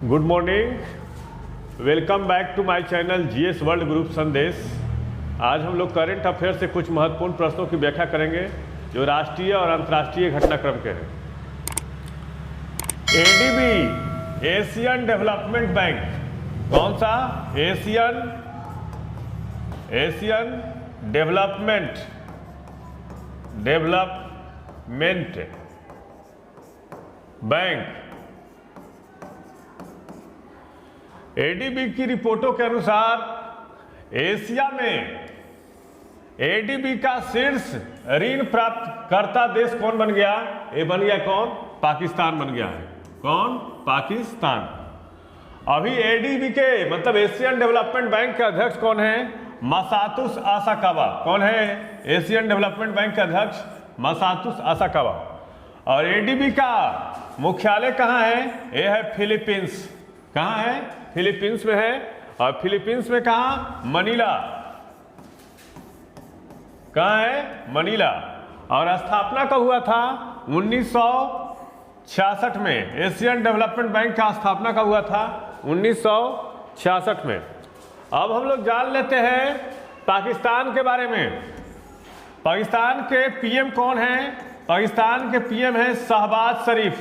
Good morning, welcome back to my channel GS world group Sandesh. आज हम लोग current affair से कुछ महत्वपूर्ण प्रश्नों की व्याख्या करेंगे जो राष्ट्रीय और अंतर्राष्ट्रीय घटनाक्रम के हैं। एडीबी एशियन डेवलपमेंट बैंक कौन सा? Asian development bank. एडीबी की रिपोर्टों के अनुसार एशिया में एडीबी का शीर्ष ऋण प्राप्त करता देश कौन बन गया? ये बन गया कौन? पाकिस्तान बन गया है। कौन? पाकिस्तान। अभी एडीबी के मतलब एशियन डेवलपमेंट बैंक के अध्यक्ष कौन है? मसातुस असाकावा। कौन है एशियन डेवलपमेंट बैंक के अध्यक्ष? मसातुस असाकावा। और एडीबी का मुख्यालय कहाँ है? ये है फिलीपींस। कहाँ है? फिलीपींस में है। और फिलीपींस में कहाँ? मनीला। कहाँ है? मनीला। और स्थापना कब हुआ था? 1966 में। एशियन डेवलपमेंट बैंक का स्थापना कब हुआ था? 1966 में। अब हम लोग जान लेते हैं पाकिस्तान के बारे में। पाकिस्तान के पीएम कौन है? पाकिस्तान के पीएम है शहबाज शरीफ।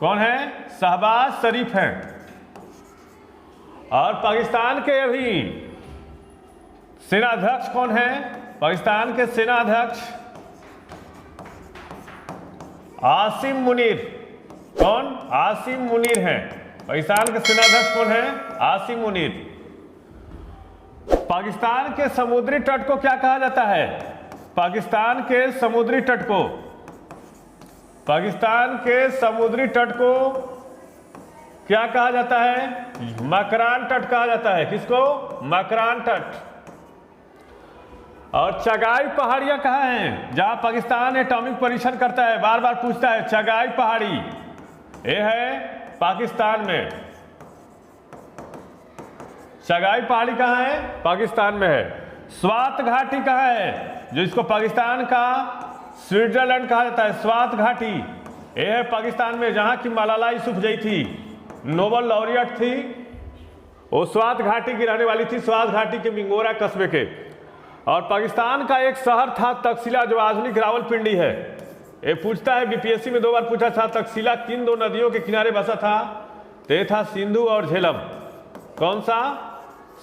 कौन है? शहबाज शरीफ हैं। और पाकिस्तान के अभी सेनाध्यक्ष कौन है? पाकिस्तान के सेनाध्यक्ष आसिम मुनीर। कौन? आसिम मुनीर हैं। पाकिस्तान के सेनाध्यक्ष कौन है? आसिम मुनीर। पाकिस्तान के समुद्री तट को क्या कहा जाता है? पाकिस्तान के समुद्री तट को क्या कहा जाता है? मकरान तट कहा जाता है। किसको? मकरान तट। और चगाई पहाड़ियां कहाँ हैं? जहां पाकिस्तान एटॉमिक परीक्षण करता है, बार बार पूछता है। चगाई पहाड़ी ये है पाकिस्तान में। चगाई पहाड़ी कहाँ है? पाकिस्तान में है। स्वात घाटी कहाँ है? जो इसको पाकिस्तान का स्विट्जरलैंड कहा जाता है। स्वात घाटी ये है पाकिस्तान में, जहां की मलाला यूसुफजई थी, नोबेल लॉरियट थी। वो स्वात घाटी की रहने वाली थी, स्वात घाटी के मिंगोरा कस्बे के। और पाकिस्तान का एक शहर था तक्षशिला, जो आधुनिक रावलपिंडी है। ये पूछता है, बीपीएससी में 2 बार पूछा था, तक्षशिला किन 2 नदियों के किनारे बसा था? तो ये था सिंधु और झेलम। कौन सा?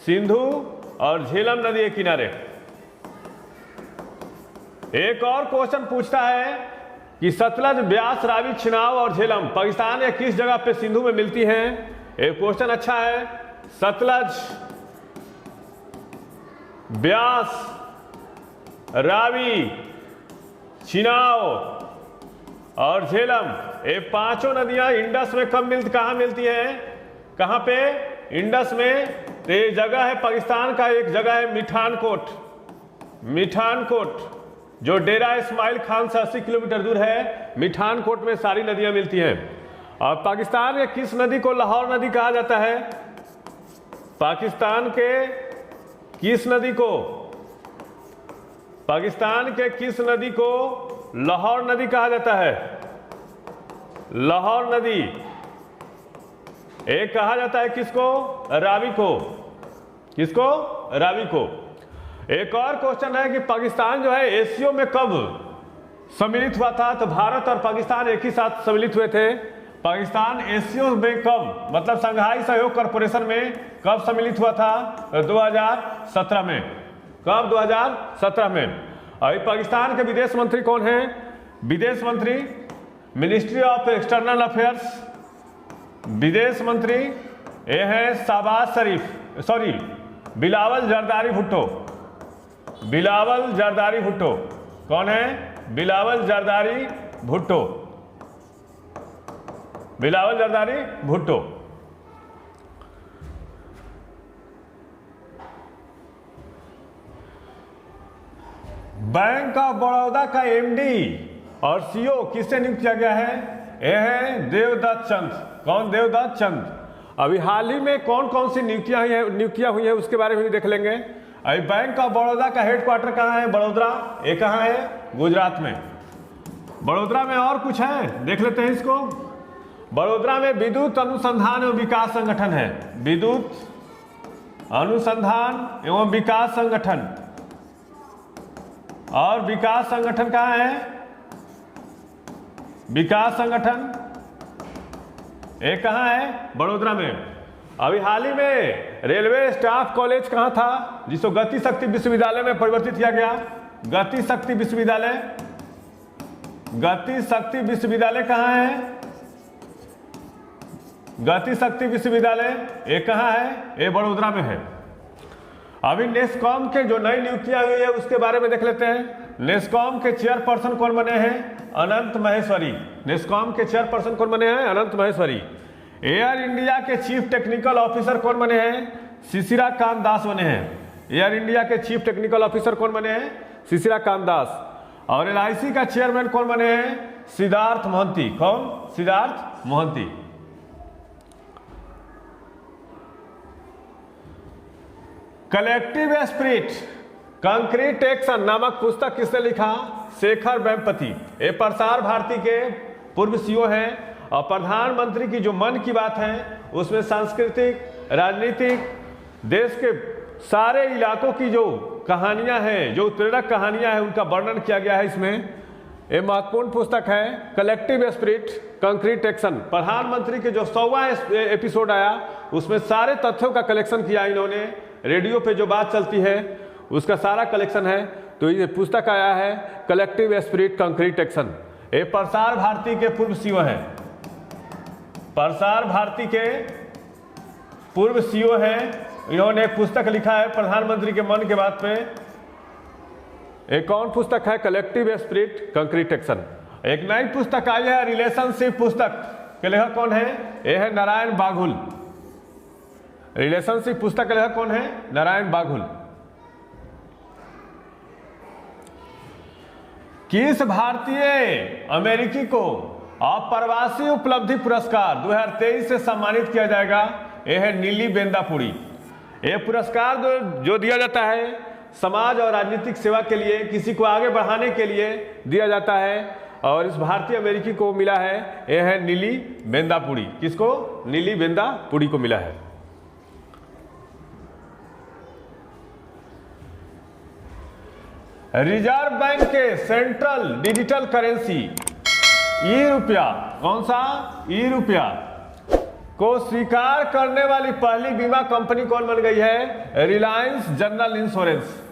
सिंधु और झेलम नदी के किनारे। एक और क्वेश्चन पूछता है कि सतलज, ब्यास, रावी, चिनाब और झेलम पाकिस्तान या किस जगह पे सिंधु में मिलती हैं? एक क्वेश्चन अच्छा है। सतलज, ब्यास, रावी, चिनाब और झेलम, ये 5 नदियां इंडस में कहाँ मिलती हैं? कहाँ पे? इंडस में। तो ये जगह है पाकिस्तान का, एक जगह है मिठानकोट, जो डेरा इस्माइल खान से 80 किलोमीटर दूर है। मिठानकोट में सारी नदियां मिलती हैं। और पाकिस्तान के किस नदी को लाहौर नदी कहा जाता है? पाकिस्तान के किस नदी को लाहौर नदी कहा जाता है? लाहौर नदी। एक कहा जाता है किसको? रावी को। किसको? रावी को। एक और क्वेश्चन है कि पाकिस्तान जो है एशियो में कब सम्मिलित हुआ था? तो भारत और पाकिस्तान एक ही साथ सम्मिलित हुए थे। पाकिस्तान एशियो में कब, मतलब संघाई सहयोग कॉरपोरेशन में कब सम्मिलित हुआ था? 2017 में। कब? 2017 में। अभी पाकिस्तान के विदेश मंत्री कौन है? विदेश मंत्री, मिनिस्ट्री ऑफ एक्सटर्नल अफेयर्स, विदेश मंत्री ये है शहबाज शरीफ, बिलावल जरदारी भुट्टो। बिलावल जरदारी भुट्टो। कौन है? बिलावल जरदारी भुट्टो। बिलावल जरदारी भुट्टो। बैंक ऑफ बड़ौदा का एमडी और सीईओ किससे नियुक्त किया गया है? यह है देवदत्त चंद। कौन? देवदत्त चंद। अभी हाल ही में कौन कौन सी नियुक्तियां हुई है उसके बारे में भी देख लेंगे। अभी बैंक ऑफ बड़ौदा का हेडक्वार्टर कहाँ है? बड़ोदरा। ये कहाँ है? गुजरात में। बड़ोदरा में और कुछ है, देख लेते हैं इसको। बड़ोदरा में विद्युत अनुसंधान एवं विकास संगठन है। विद्युत अनुसंधान एवं विकास संगठन। और विकास संगठन कहाँ है? विकास संगठन एक कहाँ है? बड़ोदरा में। अभी हाल ही में रेलवे स्टाफ कॉलेज कहाँ था, जिसको गति शक्ति विश्वविद्यालय में परिवर्तित किया गया? गति शक्ति विश्वविद्यालय। गति शक्ति विश्वविद्यालय कहाँ है? गति शक्ति विश्वविद्यालय ये कहाँ है? ये बड़ोदरा में है। अभी नेस्कॉम के जो नई नियुक्तियां हुई है उसके बारे में देख लेते हैं। नेस्कॉम के चेयरपर्सन कौन बने हैं? अनंत महेश्वरी। नेस्कॉम के चेयरपर्सन कौन बने हैं? अनंत महेश्वरी। एयर इंडिया के चीफ टेक्निकल ऑफिसर कौन बने हैं? शिशिरा कांत दास बने हैं। एयर इंडिया के चीफ टेक्निकल ऑफिसर कौन बने हैं? शिशिरा कांत दास। और LIC का चेयरमैन कौन बने हैं? सिद्धार्थ मोहंती। कौन? Siddharth Mohanty. Collective spirit concrete action नामक पुस्तक किसने लिखा? शेखर वेम्पति। ये प्रसार भारती के पूर्व CEO हैं और प्रधानमंत्री की जो मन की बात है उसमें सांस्कृतिक, राजनीतिक, देश के सारे इलाकों की जो कहानियां हैं, जो उत्प्रेरक कहानियां हैं, उनका वर्णन किया गया है इसमें। ये महत्वपूर्ण पुस्तक है कलेक्टिव स्पिरिट कंक्रीट एक्शन। प्रधानमंत्री के जो 100वां एपिसोड आया उसमें सारे तथ्यों का कलेक्शन किया इन्होंने। रेडियो पे जो बात चलती है उसका सारा कलेक्शन है। तो ये पुस्तक आया है कलेक्टिव स्पिरिट कंक्रीट एक्शन। ये प्रसार भारती के पूर्व CEO हैं। प्रसार भारती के पूर्व CEO हैं। इन्होंने एक पुस्तक लिखा है प्रधानमंत्री के मन के बात पे। एक कौन पुस्तक है? Collective spirit concrete action. एक नई पुस्तक आई है रिलेशनशिप पुस्तक के लेखक कौन है? ये है नारायण बाघुल। रिलेशनशिप पुस्तक के लेखक कौन है? नारायण बाघुल। किस भारतीय अमेरिकी को अप्रवासी उपलब्धि पुरस्कार 2023 से सम्मानित किया जाएगा? यह है नीली बेंदापुरी। यह पुरस्कार जो दिया जाता है समाज और राजनीतिक सेवा के लिए, किसी को आगे बढ़ाने के लिए दिया जाता है। और इस भारतीय अमेरिकी को मिला है, यह है नीली बेंदापुरी। किसको? नीली बेंदापुरी को मिला है। रिजर्व बैंक के सेंट्रल डिजिटल करेंसी ई-रुपया, कौन सा? ई-रुपया को स्वीकार करने वाली पहली बीमा कंपनी कौन बन गई है? Reliance general insurance.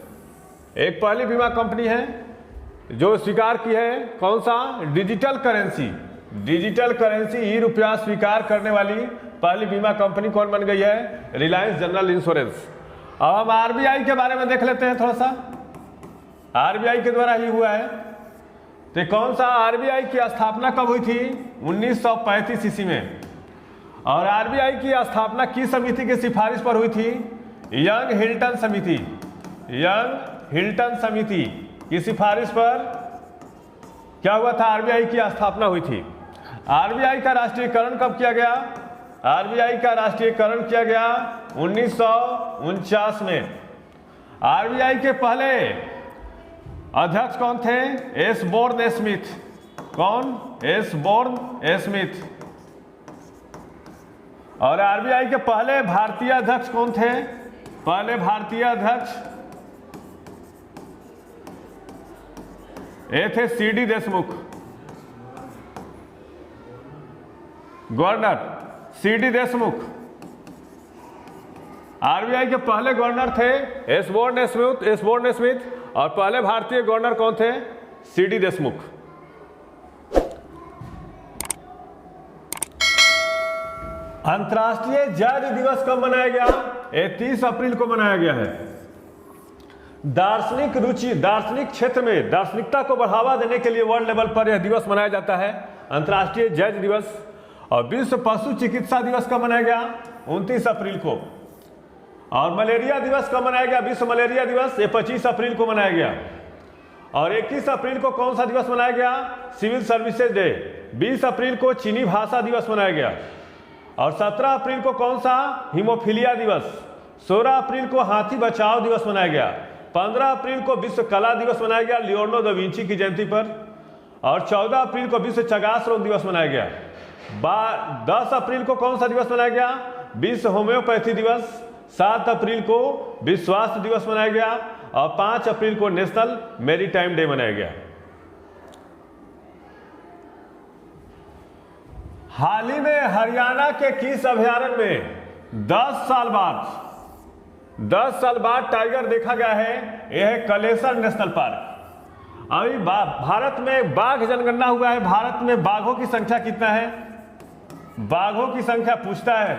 एक पहली बीमा कंपनी है जो स्वीकार की है कौन सा? Digital currency. डिजिटल करेंसी ई-रुपया स्वीकार करने वाली पहली बीमा कंपनी कौन बन गई है? Reliance general insurance. अब हम RBI के बारे में देख लेते हैं थोड़ा सा। RBI के द्वारा ही हुआ है। तो कौन सा? RBI की स्थापना कब हुई थी? 1935 ईस्वी में। और RBI की स्थापना किस समिति की सिफारिश पर हुई थी? यंग हिल्टन समिति। यंग हिल्टन समिति की सिफारिश पर क्या हुआ था? RBI की स्थापना हुई थी। RBI का राष्ट्रीयकरण कब किया गया? RBI का राष्ट्रीयकरण किया गया 1949 में। RBI के पहले अध्यक्ष कौन थे? एसबोर्न स्मिथ। कौन? एसबोर्न स्मिथ। और RBI के पहले भारतीय अध्यक्ष कौन थे? पहले भारतीय अध्यक्ष ये थे CD Deshmukh. Governor CD Deshmukh. RBI के पहले गवर्नर थे एसबोर्न स्मिथ। और पहले भारतीय गवर्नर कौन थे? CD देशमुख। अंतर्राष्ट्रीय जैज दिवस कब मनाया गया? 30 अप्रैल को मनाया गया है। दार्शनिक रुचि, दार्शनिक क्षेत्र में दार्शनिकता को बढ़ावा देने के लिए वर्ल्ड लेवल पर यह दिवस मनाया जाता है, अंतर्राष्ट्रीय जैज दिवस। और विश्व पशु चिकित्सा दिवस कब मनाया गया? 29 अप्रैल को। और मलेरिया दिवस कब मनाया गया? विश्व मलेरिया दिवस, ये 25 अप्रैल को मनाया गया। और 21 अप्रैल को कौन सा दिवस मनाया गया? Civil services day. 20 अप्रैल को चीनी भाषा दिवस मनाया गया। और 17 अप्रैल को कौन सा? हीमोफीलिया दिवस। 16 अप्रैल को हाथी बचाओ दिवस मनाया गया। 15 अप्रैल को विश्व कला दिवस मनाया गया लियोनार्डो दा विंची की जयंती पर। और 14 अप्रैल को विश्व चगास रोग दिवस मनाया गया। 10 अप्रैल को कौन सा दिवस मनाया गया? विश्व होम्योपैथी दिवस। 7 अप्रैल को विश्व स्वास्थ्य दिवस मनाया गया और 5 अप्रैल को नेशनल मैरीटाइम डे मनाया गया। हाल ही में हरियाणा के किस अभयारण्य में 10 साल बाद टाइगर देखा गया है? यह है कलेसर नेशनल पार्क। अभी भारत में बाघ जनगणना हुआ है। भारत में बाघों की संख्या कितना है? बाघों की संख्या पूछता है।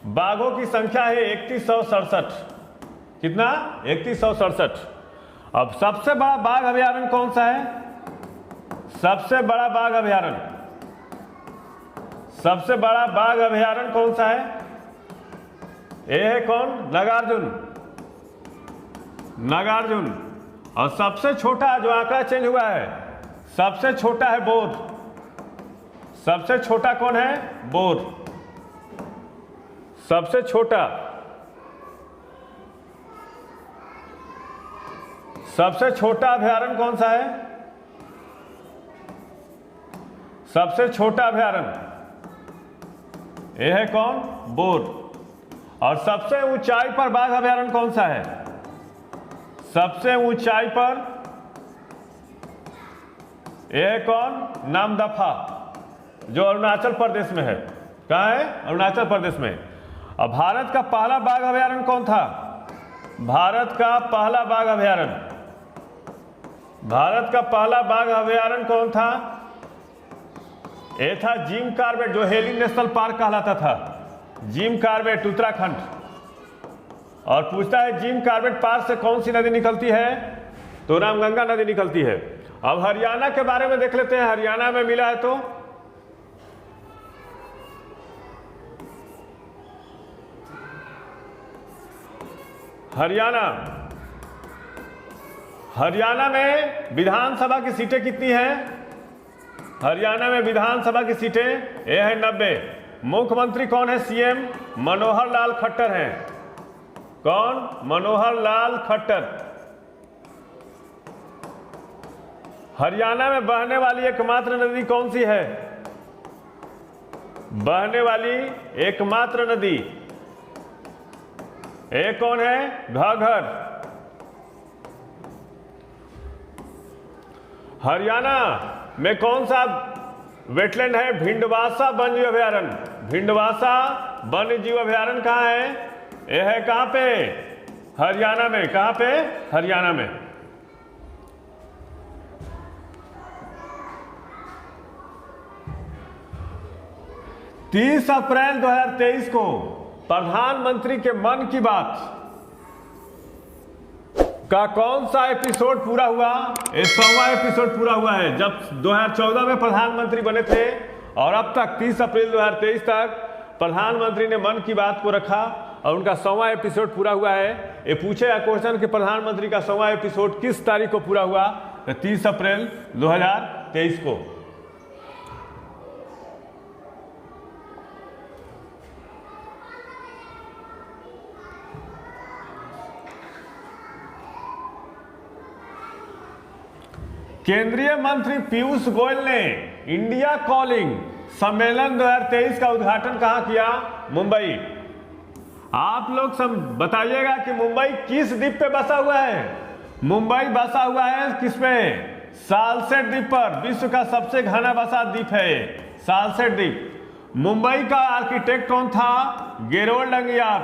बाघों की संख्या है 3167। कितना? 3167। अब सबसे बड़ा बाघ अभयारण्य कौन सा है? सबसे बड़ा बाघ अभयारण्य, सबसे बड़ा बाघ अभयारण्य कौन सा है? ये है कौन? नागार्जुन। और सबसे छोटा जो आंकड़ा चेंज हुआ है, सबसे छोटा है बोध। सबसे छोटा कौन है? बोध। सबसे छोटा, सबसे छोटा अभयारण्य कौन सा है? सबसे छोटा अभयारण्य यह है कौन? बोध। और सबसे ऊंचाई पर बाघ अभयारण्य कौन सा है? सबसे ऊंचाई पर यह है कौन? नामदफा, जो अरुणाचल प्रदेश में है। कहाँ है? अरुणाचल प्रदेश में। अब भारत का पहला बाघ अभयारण्य कौन था? भारत का पहला बाघ अभयारण्य, भारत का पहला बाघ अभयारण्य कौन था? यह था जिम कॉर्बेट, जो हेली नेशनल पार्क कहलाता था। Jim Corbett, Uttarakhand. और पूछता है जिम कॉर्बेट पार्क से कौन सी नदी निकलती है? तो रामगंगा नदी निकलती है। अब हरियाणा के बारे में देख लेते हैं। हरियाणा में मिला है तो हरियाणा में विधानसभा की सीटें कितनी हैं? हरियाणा में विधानसभा की सीटें यह है 90। मुख्यमंत्री कौन है? सीएम मनोहर लाल खट्टर हैं। कौन? मनोहर लाल खट्टर। हरियाणा में बहने वाली एकमात्र नदी कौन सी है? बहने वाली एकमात्र नदी एक कौन है? घाघर। हरियाणा में कौन सा वेटलैंड है? भिंडवासा वन्यजीव अभयारण्य। भिंडवासा वन्यजीव अभयारण्य कहाँ है? यह है कहाँ पे? हरियाणा में। कहाँ पे? हरियाणा में। तीस अप्रैल 2023 को प्रधानमंत्री के मन की बात का कौन सा एपिसोड पूरा हुआ? 100वां एपिसोड पूरा हुआ है। जब 2014 में प्रधानमंत्री बने थे और अब तक 30 अप्रैल 2023 तक प्रधानमंत्री ने मन की बात को रखा और उनका 100वां एपिसोड पूरा हुआ है। ये पूछेगा क्वेश्चन कि प्रधानमंत्री का 100वां एपिसोड किस तारीख को पूरा हुआ? तो 30 अप्रैल 2023 को। केंद्रीय मंत्री पीयूष गोयल ने इंडिया कॉलिंग सम्मेलन 2023 का उद्घाटन कहां किया? मुंबई। आप लोग सब बताइएगा कि मुंबई किस द्वीप पे बसा हुआ है? मुंबई बसा हुआ है किस पे? सालसेट द्वीप पर। विश्व का सबसे घना बसा द्वीप है सालसेट द्वीप। मुंबई का आर्किटेक्ट कौन था? गेरोल्ड अंगियात।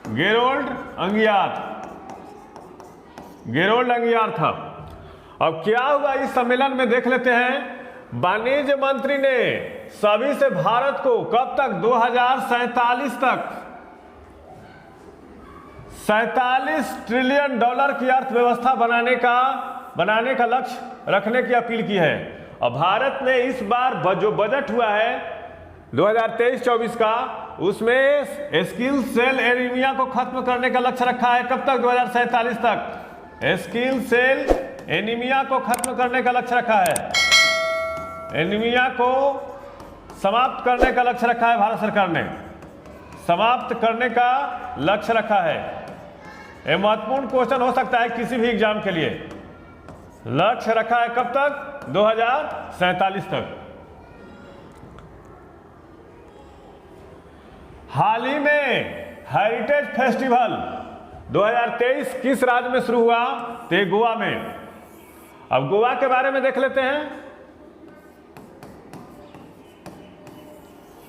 गेरोल्ड अंगियात था। अब क्या हुआ इस सम्मेलन में देख लेते हैं। वाणिज्य मंत्री ने सभी से भारत को कब तक? 2047 तक 47 ट्रिलियन डॉलर की अर्थव्यवस्था बनाने का लक्ष्य रखने की अपील की है। और भारत ने इस बार जो बजट हुआ है 2023-24 का, उसमें स्किल सेल एनीमिया को खत्म करने का लक्ष्य रखा है। कब तक? 2047 तक स्किल सेल एनीमिया को खत्म करने का लक्ष्य रखा है। एनीमिया को समाप्त करने का लक्ष्य रखा है। भारत सरकार ने समाप्त करने का लक्ष्य रखा है। यह महत्वपूर्ण क्वेश्चन हो सकता है किसी भी एग्जाम के लिए। लक्ष्य रखा है कब तक? 2047 तक। हाल ही में हेरिटेज फेस्टिवल 2023 किस राज्य में शुरू हुआ? तो गोवा में। अब गोवा के बारे में देख लेते हैं।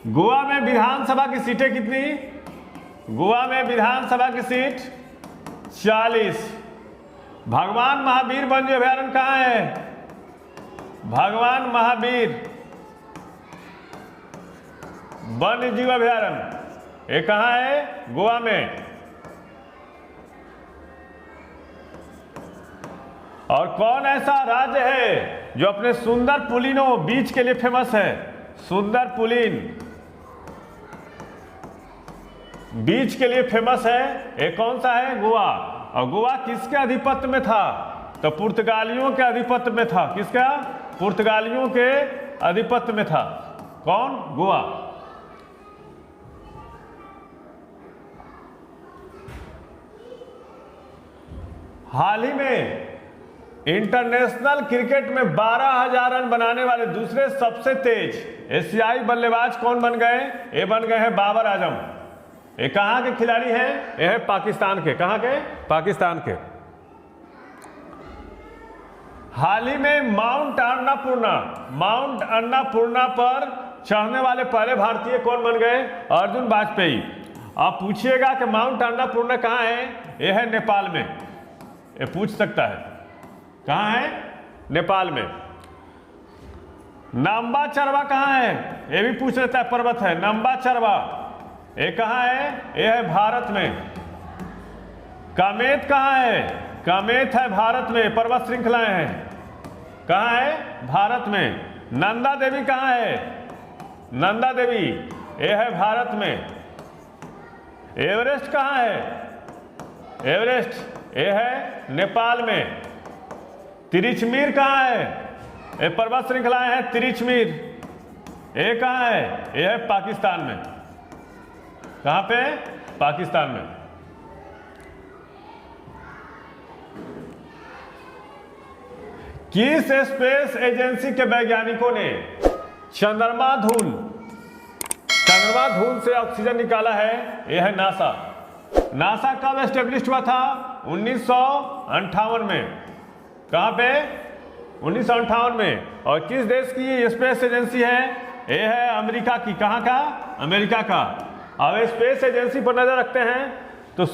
गोवा में विधानसभा की सीटें कितनी? गोवा में विधानसभा की सीट 40। भगवान महावीर वन्य अभयारण्य कहाँ है? भगवान महावीर वन्य जीव अभयारण्य ये कहाँ है? गोवा में। और कौन ऐसा राज्य है जो अपने सुंदर पुलिनों बीच के लिए फेमस है? सुंदर पुलिन बीच के लिए फेमस है। ये कौन सा है? गोवा। और गोवा किसके आधिपत्य में था? तो पुर्तगालियों के आधिपत्य में था। किसका? पुर्तगालियों के आधिपत्य में था। कौन? गोवा। हाल ही में इंटरनेशनल क्रिकेट में 12,000 रन बनाने वाले दूसरे सबसे तेज एशियाई बल्लेबाज कौन बन गए? ये बन गए हैं बाबर आजम। ये कहाँ के खिलाड़ी हैं? ये है पाकिस्तान के। कहाँ के? पाकिस्तान के। हाल ही में माउंट अन्नपूर्णा पर चढ़ने वाले पहले भारतीय कौन बन गए? अर्जुन वाजपेयी। आप पूछिएगा कि माउंट अन्नपूर्णा कहाँ है? ये है नेपाल में। ये पूछ सकता है। कहाँ है? नेपाल में। नंबा चरवा कहाँ है? ये भी पूछ लेता है। पर्वत है नंबा चरवा। ये कहाँ है? ये है भारत में। कामेत कहाँ है? कामेत है भारत में। पर्वत श्रृंखलाएं हैं। कहाँ है? भारत में। नंदा देवी कहाँ है? नंदा देवी ये है भारत में। एवरेस्ट कहाँ है? एवरेस्ट ये है नेपाल में। तिरिचमीर कहाँ है? ये पर्वत श्रृंखलाएं हैं तिरिचमीर। ये कहाँ है? ये है पाकिस्तान में। कहाँ पे? पाकिस्तान में। किस स्पेस एजेंसी के वैज्ञानिकों ने चंद्रमा धूल से ऑक्सीजन निकाला है? यह है नासा। नासा कब एस्टेब्लिश हुआ था? 1958 में। कहाँ पे? 1958 में। और किस देश की स्पेस एजेंसी है? यह है अमेरिका की। कहाँ का? अमेरिका का। अब स्पेस एजेंसी पर नजर रखते हैं तो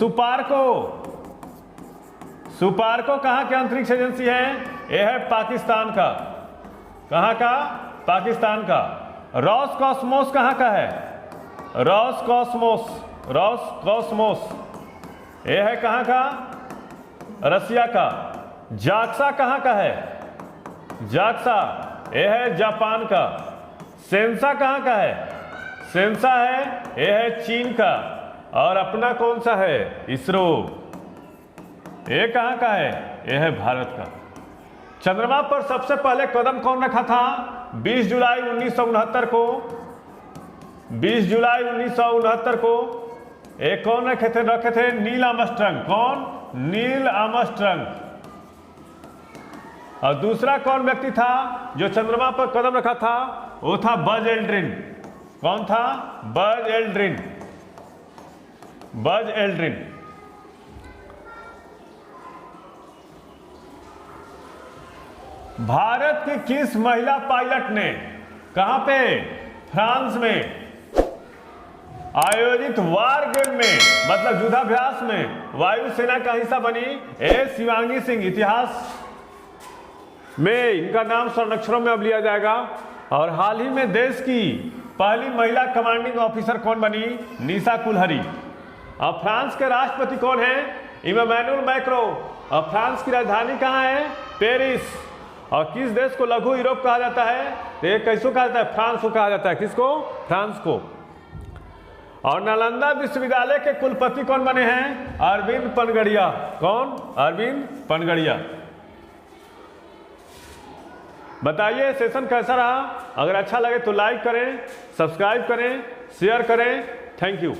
सुपार्को कहाँ के अंतरिक्ष एजेंसी है? यह है पाकिस्तान का। कहाँ का? पाकिस्तान का। रॉसकॉस्मोस कहाँ का है? रॉसकॉस्मोस यह है कहाँ का? रसिया का। जाक्सा कहाँ का है? जाक्सा यह है जापान का। सेंसा कहाँ का है? सेंसा है यह है चीन का। और अपना कौन सा है? इसरो। ये कहाँ का है? यह है भारत का। चंद्रमा पर सबसे पहले कदम कौन रखा था? 20 जुलाई 1969 को। 20 जुलाई 1969 को एक कौन रखे थे? Neil Armstrong. कौन? Neil Armstrong. और दूसरा कौन व्यक्ति था जो चंद्रमा पर कदम रखा था? वो था बज एल्ड्रिन। कौन था? Buzz Aldrin. Buzz Aldrin. Bharat की किस महिला पायलट ने कहां पे? फ्रांस में आयोजित वार गेम में मतलब युद्धाभ्यास में वायुसेना का हिस्सा बनी? शिवांगी सिंह। इतिहास में इनका नाम स्वर्ण अक्षरों में अब लिया जाएगा। और हाल ही में देश की पहली महिला कमांडिंग ऑफिसर कौन बनी? निशा कुलहरी। और फ्रांस के राष्ट्रपति कौन है? Emmanuel Macron. और फ्रांस की राजधानी कहाँ है? पेरिस। और किस देश को लघु यूरोप कहा जाता है? तो ये कैसो कहा जाता है? फ्रांस को कहा जाता है। किसको? फ्रांस को। और नालंदा विश्वविद्यालय के कुलपति कौन बने हैं? अरविंद पनगड़िया। कौन? अरविंद पनगड़िया। बताइए सेशन कैसा रहा? अगर अच्छा लगे तो लाइक करें, सब्सक्राइब करें, शेयर करें। Thank you.